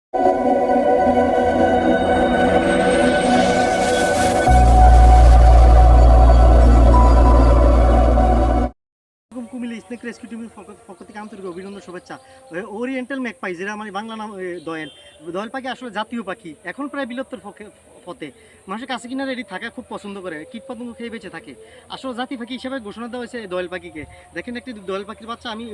Comilla snake rescue টিমের পক্ষ থেকে আন্তরিক অভিনন্দন, শুভেচ্ছা। ওরিয়েন্টাল ম্যাকপাই, যেটা আমার বাংলা নাম দোয়েল। দোয়েল পাখি আসলে জাতীয় পাখি, এখন প্রায় বিলুপ্তর পথে। মানুষের কাছে কিনা রেডি থাকা খুব পছন্দ করে, কীট পতঙ্গ খেয়ে বেঁচে থাকে। আসলে জাতীয় পাখি হিসেবে ঘোষণা দেওয়া হয়েছে দোয়েল পাখিকে। দেখেন, একটি দোয়েল পাখির বাচ্চা আমি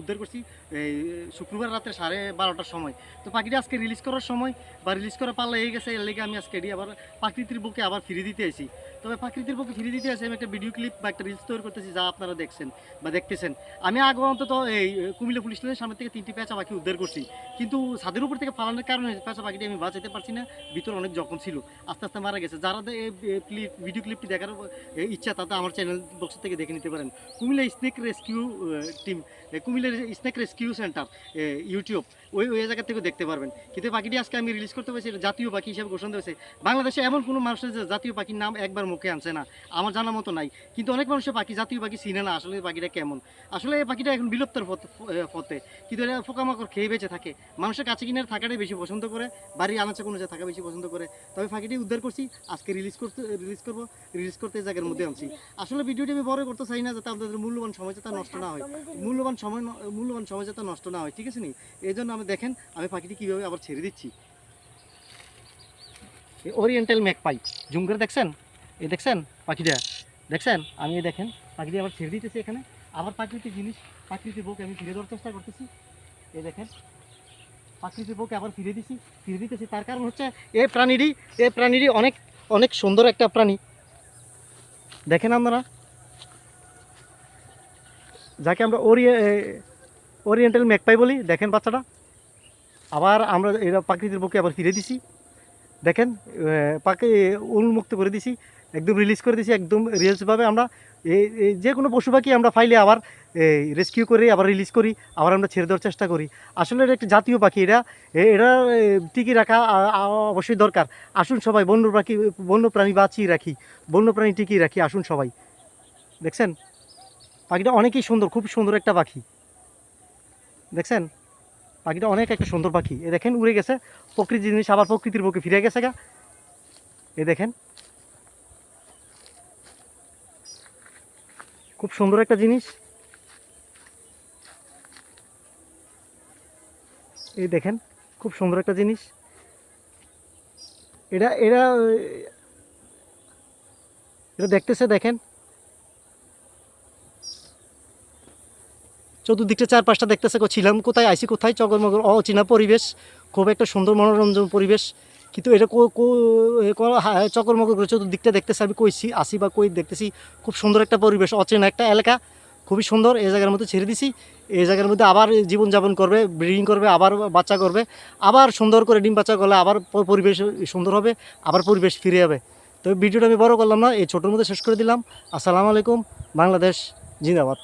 উদ্ধার করছি এই শুক্রবার রাতে 12:30টার সময়। তো পাখিটা আজকে রিলিজ করার সময় বা রিলিজ করা পাল্লা হয়ে গেছে, এর লেগে আমি আজকে আবার প্রাকৃতির বুকে আবার ফিরে দিতে আসি। তবে প্রাকৃতির বুকে ফিরে দিতে আসি আমি একটা ভিডিও ক্লিপ বা একটা রিলস তৈরি করতেছি, যা আপনারা দেখছেন বা দেখতেছেন। আমি আগে অন্তত এই কুমিল্লা পুলিশ লাইনের সামনে থেকে 3টি পেঁচা পাখি উদ্ধার করছি, কিন্তু ছাদের উপর থেকে ফালানোর কারণে পেঁচা পাখিটি আমি বাঁচাতে পারছি না। ভিতরে অনেক জখম ছিল, আস্তে আস্তে মারা গেছে। যারা ভিডিও ক্লিপটি দেখার ইচ্ছা, তাতে আমার চ্যানেল বক্স থেকে দেখে নিতে পারেন। কুমিল্লা স্নেক রেস্কিউ টিম, কুমিল্লার স্নেক রেস্কিউ সেন্টার ইউটিউব, ওই জায়গা থেকে দেখতে পারবেন। কিন্তু পাখিটি আজকে আমি রিলিজ করতে পারছি, জাতীয় পাখি হিসেবে ঘোষণা হয়েছে। বাংলাদেশে এমন কোনো মানুষের জাতীয় পাখির নাম একবার মুখে আনছে না, আমার জানা মতো নাই। কিন্তু অনেক মানুষের জাতীয় পাখি চিনে না আসলে পাখিটা কেমন। আসলে এই পাখিটা এখন বিলুপ্তর পথে, কিন্তু এটা পোকামাকড় খেয়ে বেঁচে থাকে। মানুষের কাছে কিনার থাকাটাই বেশি পছন্দ করে, বাড়ির আনাচে কোনো থাকা বেশি পছন্দ করে। তবে পাখিটি উদ্ধার করছি, আজকে রিলিজ করতে জায়গার মধ্যে আনছি। আসলে ভিডিওটি আমি বড় করতে চাই না, যাতে আপনাদের মূল্যবান সময় যাতে নষ্ট না হয়, মূল্যবান সময় যাতে নষ্ট না হয়, ঠিক আছে নি? এই জন্য আমি দেখেন আমি পাখিটি কীভাবে আবার ছেড়ে দিচ্ছি। ওরিয়েন্টাল ম্যাকপাই, জুম করে দেখছেন? এই দেখছেন পাখিটা, দেখছেন? আমি দেখেন পাখিটি আবার ছেড়ে দিতেছি এখানে। আবার প্রাকৃতিক জিনিস, প্রাকৃতিক বুকে আমি ফিরে দেওয়ার চেষ্টা করতেছি। এই দেখেন প্রাকৃতিক বুকে আবার ফিরে দিতেছি। তার কারণ হচ্ছে এই প্রাণীটি অনেক অনেক সুন্দর একটা প্রাণী। দেখেন আপনারা, যাকে আমরা ওরিয়েন্টাল ম্যাকপাই বলি। দেখেন বাচ্চাটা, আবার আমরা এরা প্রাকৃতিক বুকে আবার ফিরে দিছি। দেখেন পাখি উন্মুক্ত করে দিছি, একদম রিলিজ করে দিছি, একদম রিলসভাবে। আমরা যে কোনো পশু পাখি আমরা ফাইলে আবার রেস্কিউ করি, আবার রিলিজ করি, আবার আমরা ছেড়ে দেওয়ার চেষ্টা করি। আসলে এটা একটা জাতীয় পাখি, এটা টিকিয়ে রাখা অবশ্যই দরকার। আসুন সবাই বন্যপ্রাণী বাঁচিয়ে রাখি, বন্যপ্রাণী টিকিয়ে রাখি, আসুন সবাই। দেখছেন পাখিটা অনেকই সুন্দর, খুব সুন্দর একটা পাখি। দেখছেন পাখিটা অনেক একটা সুন্দর পাখি। এ দেখেন উড়ে গেছে, প্রকৃতির জিনিস আবার প্রকৃতির বুকে ফিরে গেছে গা। এ দেখেন খুব সুন্দর একটা জিনিস। এই দেখেন খুব সুন্দর একটা জিনিস। এটা এটা এটা দেখতেছে, দেখেন চতুর্দিকটা 4-5টা দেখতেছে, ছিলাম কোথায়, আইসি কোথায়, চগরমগর অচেনা পরিবেশ, খুব একটা সুন্দর মনোরঞ্জন পরিবেশ। কিন্তু এটা চকরমকর করে চতুর্দিকটা দেখতেছে, আমি কইছি আসি বা কই দেখতেছি। খুব সুন্দর একটা পরিবেশ, অচেনা একটা এলাকা, খুবই সুন্দর। এই জায়গার মধ্যে ছেড়ে দিছি, এই জায়গার মধ্যে আবার জীবনযাপন করবে, ব্রিডিং করবে, আবার বাচ্চা করবে, আবার সুন্দর করে ডিম বাচ্চা করলে আবার পরিবেশ সুন্দর হবে, আবার পরিবেশ ফিরে যাবে। তো ভিডিওটা আমি বড় করলাম না, এই ছোটোর মধ্যে শেষ করে দিলাম। আসসালামু আলাইকুম, বাংলাদেশ জিন্দাবাদ।